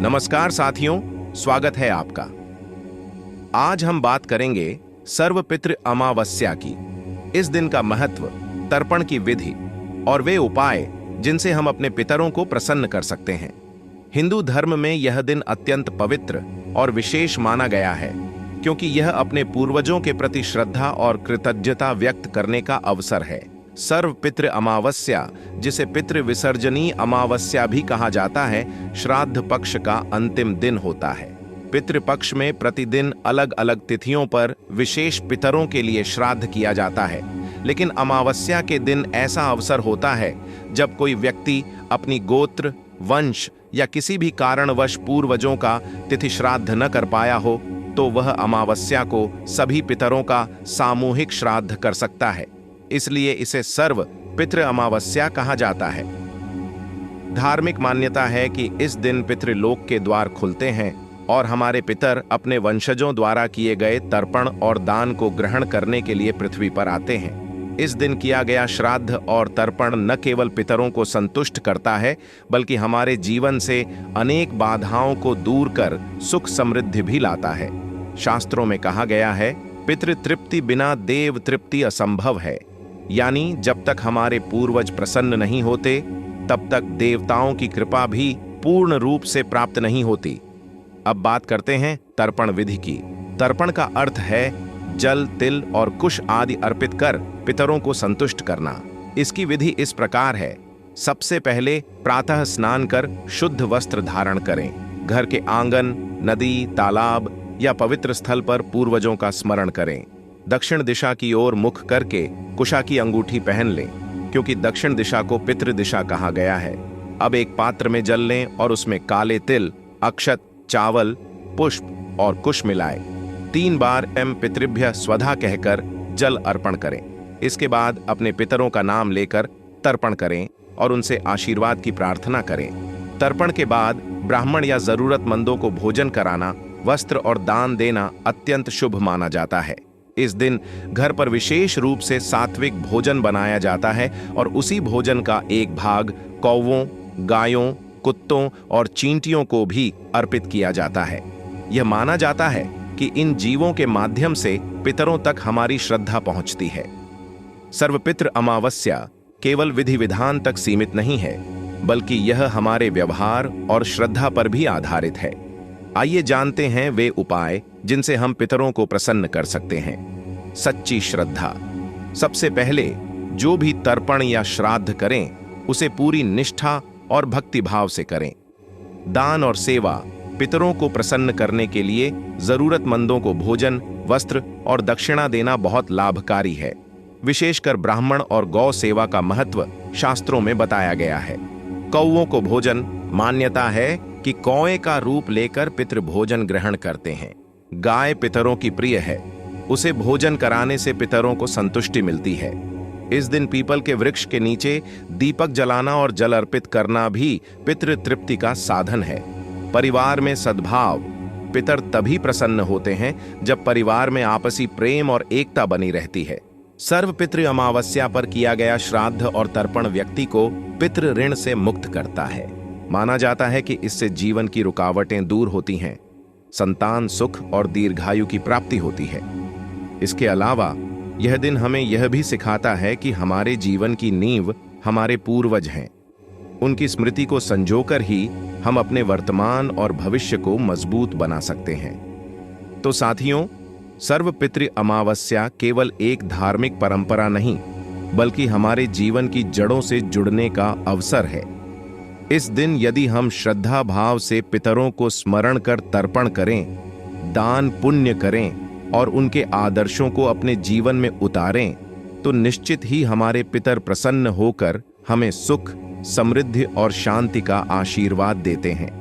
नमस्कार साथियों, स्वागत है आपका। आज हम बात करेंगे सर्वपितृ अमावस्या की। इस दिन का महत्व, तर्पण की विधि और वे उपाय जिनसे हम अपने पितरों को प्रसन्न कर सकते हैं। हिंदू धर्म में यह दिन अत्यंत पवित्र और विशेष माना गया है, क्योंकि यह अपने पूर्वजों के प्रति श्रद्धा और कृतज्ञता व्यक्त करने का अवसर है। सर्वपितृ अमावस्या, जिसे पितृ विसर्जनी अमावस्या भी कहा जाता है, श्राद्ध पक्ष का अंतिम दिन होता है। पितृपक्ष में प्रतिदिन अलग अलग तिथियों पर विशेष पितरों के लिए श्राद्ध किया जाता है, लेकिन अमावस्या के दिन ऐसा अवसर होता है जब कोई व्यक्ति अपनी गोत्र, वंश या किसी भी कारणवश पूर्वजों का तिथि श्राद्ध न कर पाया हो, तो वह अमावस्या को सभी पितरों का सामूहिक श्राद्ध कर सकता है। इसलिए इसे सर्व पितृ अमावस्या कहा जाता है। धार्मिक मान्यता है कि इस दिन पितृलोक के द्वार खुलते हैं और हमारे पितर अपने वंशजों द्वारा किए गए तर्पण और दान को ग्रहण करने के लिए पृथ्वी पर आते हैं। इस दिन किया गया श्राद्ध और तर्पण न केवल पितरों को संतुष्ट करता है, बल्कि हमारे जीवन से अनेक बाधाओं को दूर कर सुख समृद्धि भी लाता है। शास्त्रों में कहा गया है, पितृ तृप्ति बिना देव तृप्ति असंभव है। यानी जब तक हमारे पूर्वज प्रसन्न नहीं होते, तब तक देवताओं की कृपा भी पूर्ण रूप से प्राप्त नहीं होती। अब बात करते हैं तर्पण विधि की। तर्पण का अर्थ है जल, तिल और कुश आदि अर्पित कर पितरों को संतुष्ट करना। इसकी विधि इस प्रकार है। सबसे पहले प्रातः स्नान कर शुद्ध वस्त्र धारण करें। घर के आंगन, नदी, तालाब या पवित्र स्थल पर पूर्वजों का स्मरण करें। दक्षिण दिशा की ओर मुख करके कुशा की अंगूठी पहन लें, क्योंकि दक्षिण दिशा को पितृ दिशा कहा गया है। अब एक पात्र में जल लें और उसमें काले तिल, अक्षत, चावल, पुष्प और कुश मिलाएं। 3 बार एम पितृभ्य स्वधा कहकर जल अर्पण करें। इसके बाद अपने पितरों का नाम लेकर तर्पण करें और उनसे आशीर्वाद की प्रार्थना करें। तर्पण के बाद ब्राह्मण या जरूरतमंदों को भोजन कराना, वस्त्र और दान देना अत्यंत शुभ माना जाता है। इस दिन घर पर विशेष रूप से सात्विक भोजन बनाया जाता है और उसी भोजन का एक भाग कौवों, गायों, कुत्तों और चींटियों को भी अर्पित किया जाता है। यह माना जाता है कि इन जीवों के माध्यम से पितरों तक हमारी श्रद्धा पहुंचती है। सर्वपितृ अमावस्या केवल विधि विधान तक सीमित नहीं है, बल्कि यह हमारे व्यवहार और श्रद्धा पर भी आधारित है। आइए जानते हैं वे उपाय जिनसे हम पितरों को प्रसन्न कर सकते हैं। सच्ची श्रद्धा। सबसे पहले जो भी तर्पण या श्राद्ध करें, उसे पूरी निष्ठा और भक्तिभाव से करें। दान और सेवा। पितरों को प्रसन्न करने के लिए जरूरतमंदों को भोजन, वस्त्र और दक्षिणा देना बहुत लाभकारी है। विशेषकर ब्राह्मण और गौ सेवा का महत्व शास्त्रों में बताया गया है। कौवों को भोजन। मान्यता है कि कौए का रूप लेकर पितृ भोजन ग्रहण करते हैं। गाय पितरों की प्रिय है। उसे भोजन कराने से पितरों को संतुष्टि मिलती है। इस दिन पीपल के वृक्ष के नीचे दीपक जलाना और जल अर्पित करना भी पितृ तृप्ति का साधन है। परिवार में सद्भाव। पितर तभी प्रसन्न होते हैं जब परिवार में आपसी प्रेम और एकता बनी रहती है। सर्वपितृ अमावस्या पर किया गया श्राद्ध और तर्पण व्यक्ति को पितृ ऋण से मुक्त करता है। माना जाता है कि इससे जीवन की रुकावटें दूर होती हैं, संतान सुख और दीर्घायु की प्राप्ति होती है। इसके अलावा यह दिन हमें यह भी सिखाता है कि हमारे जीवन की नींव हमारे पूर्वज हैं। उनकी स्मृति को संजोकर ही हम अपने वर्तमान और भविष्य को मजबूत बना सकते हैं। तो साथियों, सर्वपितृ अमावस्या केवल एक धार्मिक परंपरा नहीं, बल्कि हमारे जीवन की जड़ों से जुड़ने का अवसर है। इस दिन यदि हम श्रद्धा भाव से पितरों को स्मरण कर तर्पण करें, दान पुण्य करें और उनके आदर्शों को अपने जीवन में उतारें, तो निश्चित ही हमारे पितर प्रसन्न होकर हमें सुख, समृद्धि और शांति का आशीर्वाद देते हैं।